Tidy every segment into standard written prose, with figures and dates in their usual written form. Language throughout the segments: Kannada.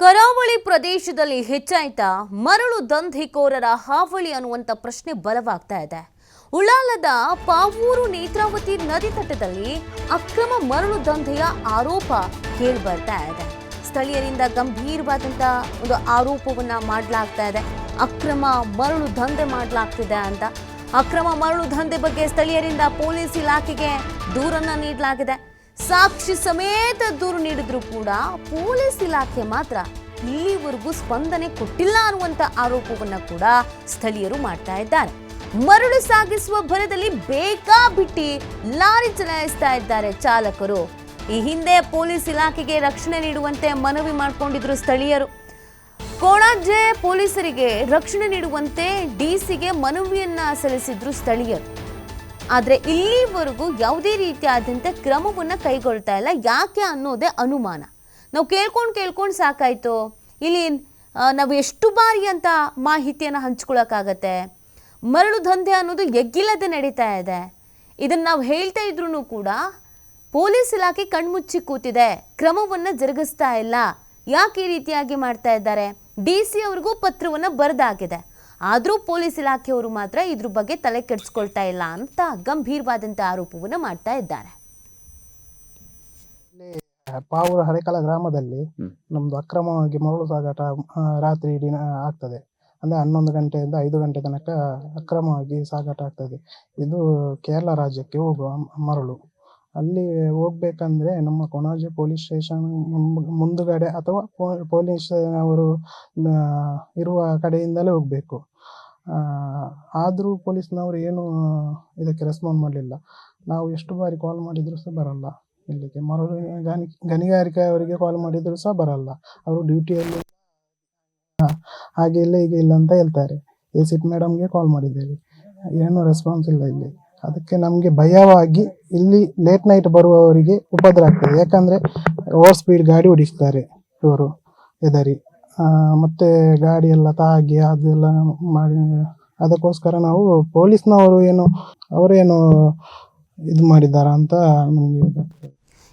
ಕರಾವಳಿ ಪ್ರದೇಶದಲ್ಲಿ ಹೆಚ್ಚಾಯ್ತಾ ಮರಳು ದಂಧೆಕೋರರ ಹಾವಳಿ ಅನ್ನುವಂತ ಪ್ರಶ್ನೆ ಬಲವಾಗ್ತಾ ಇದೆ. ಉಳ್ಳಾಲದ ಪಾವೂರು ನೇತ್ರಾವತಿ ನದಿ ತಟದಲ್ಲಿ ಅಕ್ರಮ ಮರಳು ದಂಧೆಯ ಆರೋಪ ಕೇಳಿಬರ್ತಾ ಇದೆ. ಸ್ಥಳೀಯರಿಂದ ಗಂಭೀರವಾದಂತ ಒಂದು ಆರೋಪವನ್ನ ಮಾಡಲಾಗ್ತಾ ಇದೆ. ಅಕ್ರಮ ಮರಳು ದಂಧೆ ಮಾಡಲಾಗ್ತಿದೆ ಅಂತ. ಅಕ್ರಮ ಮರಳು ದಂಧೆ ಬಗ್ಗೆ ಸ್ಥಳೀಯರಿಂದ ಪೊಲೀಸ್ ಇಲಾಖೆಗೆ ದೂರನ್ನ ನೀಡಲಾಗಿದೆ. ಸಾಕ್ಷಿ ಸಮೇತ ದೂರು ನೀಡಿದ್ರು ಕೂಡ ಪೊಲೀಸ್ ಇಲಾಖೆ ಮಾತ್ರ ಇಲ್ಲಿವರೆಗೂ ಸ್ಪಂದನೆ ಕೊಟ್ಟಿಲ್ಲ ಅನ್ನುವಂತ ಆರೋಪವನ್ನ ಕೂಡ ಸ್ಥಳೀಯರು ಮಾಡ್ತಾ ಇದ್ದಾರೆ. ಮರಳು ಸಾಗಿಸುವ ಭರದಲ್ಲಿ ಬೇಕಾಬಿಟ್ಟಿ ಲಾರಿ ಚಲಾಯಿಸ್ತಾ ಇದ್ದಾರೆ ಚಾಲಕರು. ಈ ಹಿಂದೆ ಪೊಲೀಸ್ ಇಲಾಖೆಗೆ ರಕ್ಷಣೆ ನೀಡುವಂತೆ ಮನವಿ ಮಾಡಿಕೊಂಡಿದ್ರು ಸ್ಥಳೀಯರು. ಕೊಣಾಜೆ ಪೊಲೀಸರಿಗೆ ರಕ್ಷಣೆ ನೀಡುವಂತೆ ಡಿಸಿಗೆ ಮನವಿಯನ್ನ ಸಲ್ಲಿಸಿದ್ರು ಸ್ಥಳೀಯರು. ಆದರೆ ಇಲ್ಲಿವರೆಗೂ ಯಾವುದೇ ರೀತಿಯಾದಂಥ ಕ್ರಮವನ್ನು ಕೈಗೊಳ್ತಾ ಇಲ್ಲ. ಯಾಕೆ ಅನ್ನೋದೇ ಅನುಮಾನ. ನಾವು ಕೇಳ್ಕೊಂಡು ಸಾಕಾಯ್ತು. ಇಲ್ಲಿ ನಾವು ಎಷ್ಟು ಬಾರಿ ಅಂತ ಮಾಹಿತಿಯನ್ನು ಹಂಚ್ಕೊಳ್ಳೋಕ್ಕಾಗತ್ತೆ. ಮರಳು ದಂಧೆ ಅನ್ನೋದು ಎಗ್ಗಿಲ್ಲದೆ ನಡೀತಾ ಇದೆ. ಇದನ್ನು ನಾವು ಹೇಳ್ತಾ ಇದ್ರೂ ಕೂಡ ಪೊಲೀಸ್ ಇಲಾಖೆ ಕಣ್ಮುಚ್ಚಿ ಕೂತಿದೆ, ಕ್ರಮವನ್ನು ಜರುಗಿಸ್ತಾ ಇಲ್ಲ. ಯಾಕೆ ಈ ರೀತಿಯಾಗಿ ಮಾಡ್ತಾ ಇದ್ದಾರೆ? ಡಿಸಿ ಅವ್ರಿಗೂ ಪತ್ರವನ್ನು ಬರೆದಾಗಿದೆ. ಆದರೂ ಪೊಲೀಸ್ ಇಲಾಖೆಯವರು ಮಾತ್ರ ಇದ್ರ ಬಗ್ಗೆ ತಲೆ ಕೆಡಿಸ್ಕೊಳ್ತಾ ಇಲ್ಲ ಅಂತ ಗಂಭೀರವಾದಂಥ ಆರೋಪವನ್ನು ಮಾಡ್ತಾ ಇದ್ದಾರೆ. ಪಾವೂರು ಹರೇಕಲ ಗ್ರಾಮದಲ್ಲಿ ನಮ್ದು ಅಕ್ರಮವಾಗಿ ಮರಳು ಸಾಗಾಟ ರಾತ್ರಿ ಇಡೀ ಆಗ್ತದೆ. ಅಂದ್ರೆ 11 ಗಂಟೆಯಿಂದ 5 ಗಂಟೆ ತನಕ ಅಕ್ರಮವಾಗಿ ಸಾಗಾಟ ಆಗ್ತದೆ. ಇದು ಕೇರಳ ರಾಜ್ಯಕ್ಕೆ ಹೋಗುವ ಮರಳು. ಅಲ್ಲಿ ಹೋಗ್ಬೇಕಂದ್ರೆ ನಮ್ಮ ಕೊಣಾಜೆ ಪೊಲೀಸ್ ಸ್ಟೇಷನ್ ಮುಂದುಗಡೆ ಅಥವಾ ಪೊಲೀಸ್ ಅವರು ಇರುವ ಕಡೆಯಿಂದಲೇ ಹೋಗ್ಬೇಕು. ಆದರೂ ಪೊಲೀಸ್ನವರು ಏನು ಇದಕ್ಕೆ ರೆಸ್ಪಾಂಡ್ ಮಾಡಲಿಲ್ಲ. ನಾವು ಎಷ್ಟು ಬಾರಿ ಕಾಲ್ ಮಾಡಿದ್ರು ಸಹ ಬರಲ್ಲ. ಇಲ್ಲಿಗೆ ಮರಳು ಗಣಿಗಾರಿಕೆ ಅವರಿಗೆ ಕಾಲ್ ಮಾಡಿದ್ರು ಸಹ ಬರಲ್ಲ. ಅವರು ಡ್ಯೂಟಿಯಲ್ಲಿ ಹಾಗೆ ಇಲ್ಲ ಹೀಗೆ ಇಲ್ಲ ಅಂತ ಹೇಳ್ತಾರೆ. ಎಸಿಟ್ ಮೇಡಮ್ಗೆ ಕಾಲ್ ಮಾಡಿದ್ದೇವೆ, ಏನು ರೆಸ್ಪಾನ್ಸ್ ಇಲ್ಲ ಇಲ್ಲಿ. ಅದಕ್ಕೆ ನಮಗೆ ಭಯವಾಗಿ ಇಲ್ಲಿ ಲೇಟ್ ನೈಟ್ ಬರುವವರಿಗೆ ಉಪದ್ರ ಆಗ್ತದೆ. ಯಾಕಂದ್ರೆ ಓವರ್ ಸ್ಪೀಡ್ ಗಾಡಿ ಓಡಿಸ್ತಾರೆ ಇವರು ಎದರಿ, ಮತ್ತೆ ಗಾಡಿ ಎಲ್ಲ ತಾಗಿ ಅದೆಲ್ಲ ಮಾಡಿ. ಅದಕ್ಕೋಸ್ಕರ ನಾವು ಪೊಲೀಸ್ನವರು ಅವರೇನು ಇದು ಮಾಡಿದಾರ ಅಂತ ನಮಗೆ.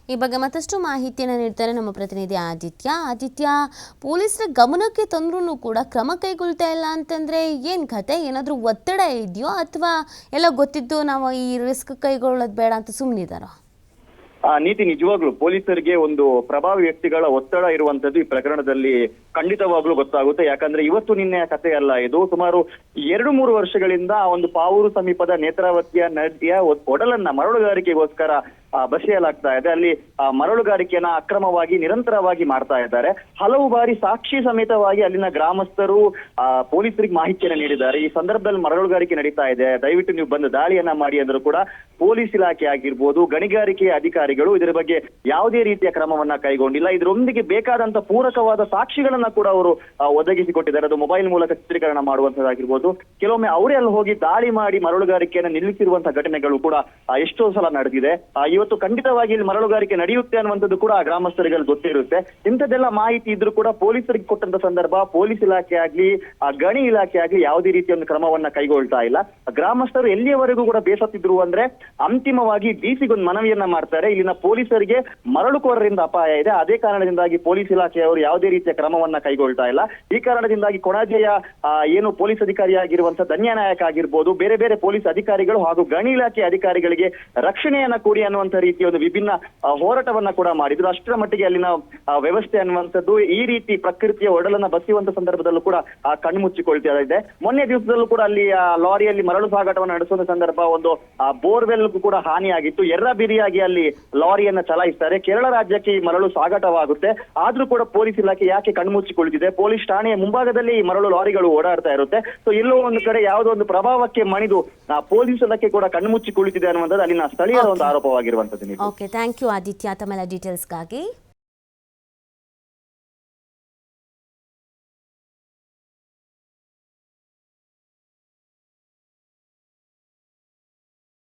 ಈ ಬಗ್ಗೆ ಮತ್ತಷ್ಟು ಮಾಹಿತಿಯನ್ನು ನೀಡ್ತಾರೆ ನಮ್ಮ ಪ್ರತಿನಿಧಿ ಆದಿತ್ಯ. ಪೊಲೀಸರ ಗಮನಕ್ಕೆ ತಂದ್ರೂ ಕೂಡ ಕ್ರಮ ಕೈಗೊಳ್ತಾ ಇಲ್ಲ ಅಂತಂದ್ರೆ ಏನ್ ಕತೆ? ಏನಾದರೂ ಒತ್ತಡ ಇದೆಯೋ ಅಥವಾ ಎಲ್ಲ ಗೊತ್ತಿದ್ದು ನಾವು ಈ ರಿಸ್ಕ್ ಕೈಗೊಳ್ಳೋದು ಬೇಡ ಅಂತ ಸುಮ್ಮನಿದಾರೋ? ನೀತಿ, ನಿಜವಾಗ್ಲೂ ಪೊಲೀಸರಿಗೆ ಒಂದು ಪ್ರಭಾವಿ ವ್ಯಕ್ತಿಗಳ ಒತ್ತಡ ಇರುವಂತದ್ದು ಈ ಪ್ರಕರಣದಲ್ಲಿ ಖಂಡಿತವಾಗ್ಲೂ ಗೊತ್ತಾಗುತ್ತೆ. ಯಾಕಂದ್ರೆ ಇವತ್ತು ನಿನ್ನೆ ಕಥೆ ಅಲ್ಲ ಇದು. ಸುಮಾರು 2-3 ವರ್ಷಗಳಿಂದ ಒಂದು ಪಾವೂರು ಸಮೀಪದ ನೇತ್ರಾವತಿಯ ನದಿಯ ಒಡಲನ್ನ ಮರಳುಗಾರಿಕೆಗೋಸ್ಕರ ಬಸಿಯಲಾಗ್ತಾ ಇದೆ. ಅಲ್ಲಿ ಮರಳುಗಾರಿಕೆಯನ್ನ ಅಕ್ರಮವಾಗಿ ನಿರಂತರವಾಗಿ ಮಾಡ್ತಾ ಇದ್ದಾರೆ. ಹಲವು ಬಾರಿ ಸಾಕ್ಷಿ ಸಮೇತವಾಗಿ ಅಲ್ಲಿನ ಗ್ರಾಮಸ್ಥರು ಪೊಲೀಸರಿಗೆ ಮಾಹಿತಿಯನ್ನು ನೀಡಿದ್ದಾರೆ. ಈ ಸಂದರ್ಭದಲ್ಲಿ ಮರಳುಗಾರಿಕೆ ನಡೀತಾ ಇದೆ, ದಯವಿಟ್ಟು ನೀವು ಬಂದು ದಾಳಿಯನ್ನ ಮಾಡಿ ಅಂದ್ರೂ ಕೂಡ ಪೊಲೀಸ್ ಇಲಾಖೆ ಆಗಿರ್ಬೋದು, ಗಣಿಗಾರಿಕೆ ಅಧಿಕಾರಿಗಳು ಇದರ ಬಗ್ಗೆ ಯಾವುದೇ ರೀತಿಯ ಕ್ರಮವನ್ನ ಕೈಗೊಂಡಿಲ್ಲ. ಇದರೊಂದಿಗೆ ಬೇಕಾದಂತ ಪೂರಕವಾದ ಸಾಕ್ಷಿಗಳನ್ನ ಕೂಡ ಅವರು ಒದಗಿಸಿಕೊಟ್ಟಿದ್ದಾರೆ. ಅದು ಮೊಬೈಲ್ ಮೂಲಕ ಚಿತ್ರೀಕರಣ ಮಾಡುವಂತದ್ದಾಗಿರ್ಬೋದು. ಕೆಲವೊಮ್ಮೆ ಅವರೇ ಅಲ್ಲಿ ಹೋಗಿ ದಾಳಿ ಮಾಡಿ ಮರಳುಗಾರಿಕೆಯನ್ನು ನಿಲ್ಲಿಸಿರುವಂತಹ ಘಟನೆಗಳು ಕೂಡ ಎಷ್ಟೋ ಸಲ ನಡೆದಿದೆ. ಇವತ್ತು ಖಂಡಿತವಾಗಿ ಇಲ್ಲಿ ಮರಳುಗಾರಿಕೆ ನಡೆಯುತ್ತೆ ಅನ್ನುವಂಥದ್ದು ಕೂಡ ಗ್ರಾಮಸ್ಥರಿಗೆ ಗೊತ್ತಿರುತ್ತೆ. ಇಂಥದ್ದೆಲ್ಲ ಮಾಹಿತಿ ಇದ್ರೂ ಕೂಡ ಪೊಲೀಸರಿಗೆ ಕೊಟ್ಟಂತ ಸಂದರ್ಭ ಪೊಲೀಸ್ ಇಲಾಖೆ ಆಗ್ಲಿ ಗಣಿ ಇಲಾಖೆ ಆಗ್ಲಿ ಯಾವುದೇ ರೀತಿಯ ಒಂದು ಕ್ರಮವನ್ನ ಕೈಗೊಳ್ತಾ ಇಲ್ಲ. ಗ್ರಾಮಸ್ಥರು ಎಲ್ಲಿಯವರೆಗೂ ಕೂಡ ಬೇಸತ್ತಿದ್ರು ಅಂದ್ರೆ ಅಂತಿಮವಾಗಿ ಡಿಸಿಗೊಂದು ಮನವಿಯನ್ನ ಮಾಡ್ತಾರೆ. ಇಲ್ಲಿನ ಪೊಲೀಸರಿಗೆ ಮರಳುಕೋರರಿಂದ ಅಪಾಯ ಇದೆ, ಅದೇ ಕಾರಣದಿಂದಾಗಿ ಪೊಲೀಸ್ ಇಲಾಖೆಯವರು ಯಾವುದೇ ರೀತಿಯ ಕ್ರಮವನ್ನ ಕೈಗೊಳ್ತಾ ಇಲ್ಲ. ಈ ಕಾರಣದಿಂದಾಗಿ ಕೊಣಾಜೆಯ ಏನು ಪೊಲೀಸ್ ಅಧಿಕಾರಿಯಾಗಿರುವಂತಹ ಧನ್ಯನಾಯಕ ಆಗಿರ್ಬೋದು, ಬೇರೆ ಬೇರೆ ಪೊಲೀಸ್ ಅಧಿಕಾರಿಗಳು ಹಾಗೂ ಗಣಿ ಇಲಾಖೆ ಅಧಿಕಾರಿಗಳಿಗೆ ರಕ್ಷಣೆಯನ್ನ ಕೊಡಿ ಅನ್ನುವಂತ ರೀತಿಯ ಒಂದು ವಿಭಿನ್ನ ಹೋರಾಟವನ್ನ ಕೂಡ ಮಾಡಿದ್ರು. ಅಷ್ಟರ ಮಟ್ಟಿಗೆ ಅಲ್ಲಿನ ವ್ಯವಸ್ಥೆ ಅನ್ನುವಂಥದ್ದು ಈ ರೀತಿ ಪ್ರಕೃತಿಯ ಒಡಲನ್ನ ಬಸಿಯುವಂತ ಸಂದರ್ಭದಲ್ಲೂ ಕೂಡ ಕಣ್ಮುಚ್ಚಿಕೊಳ್ತಾ ಇದೆ. ಮೊನ್ನೆ ದಿವಸದಲ್ಲೂ ಕೂಡ ಅಲ್ಲಿ ಲಾರಿಯಲ್ಲಿ ಮರಳು ಸಾಗಾಟವನ್ನು ನಡೆಸುವ ಸಂದರ್ಭ ಒಂದು ಬೋರ್ವೆಲ್ ಕೂಡ ಹಾನಿಯಾಗಿತ್ತು. ಎರ್ರಬಿರಿಯಾಗಿ ಅಲ್ಲಿ ಲಾರಿಯನ್ನ ಚಲಾಯಿಸ್ತಾರೆ. ಕೇರಳ ರಾಜ್ಯಕ್ಕೆ ಈ ಮರಳು ಸಾಗಾಟವಾಗುತ್ತೆ. ಆದ್ರೂ ಕೂಡ ಪೊಲೀಸ್ ಇಲಾಖೆ ಯಾಕೆ ಕಣ್ಮುಚ್ಚಿಕೊಳ್ತಿದೆ? ಪೊಲೀಸ್ ಠಾಣೆಯ ಮುಂಭಾಗದಲ್ಲಿ ಈ ಮರಳು ಲಾರಿಗಳು ಓಡಾಡ್ತಾ ಇರುತ್ತೆ. ಸೊ ಎಲ್ಲೋ ಒಂದು ಕಡೆ ಯಾವುದೋ ಒಂದು ಪ್ರಭಾವಕ್ಕೆ ಮಣಿದು ಪೊಲೀಸ್ ಇಲಾಖೆ ಕೂಡ ಕಣ್ಮುಚ್ಚಿಕೊಳ್ಳುತ್ತಿದೆ ಅನ್ನುವಂಥದ್ದು ಅಲ್ಲಿನ ಸ್ಥಳೀಯರ ಒಂದು ಆರೋಪವಾಗಿರುವಂತದ್ದು. ಓಕೆ, ಥ್ಯಾಂಕ್ ಯು ಆದಿತ್ಯ ತಮ್ಮೆಲ್ಲ ಡೀಟೇಲ್ಸ್ಗಾಗಿ.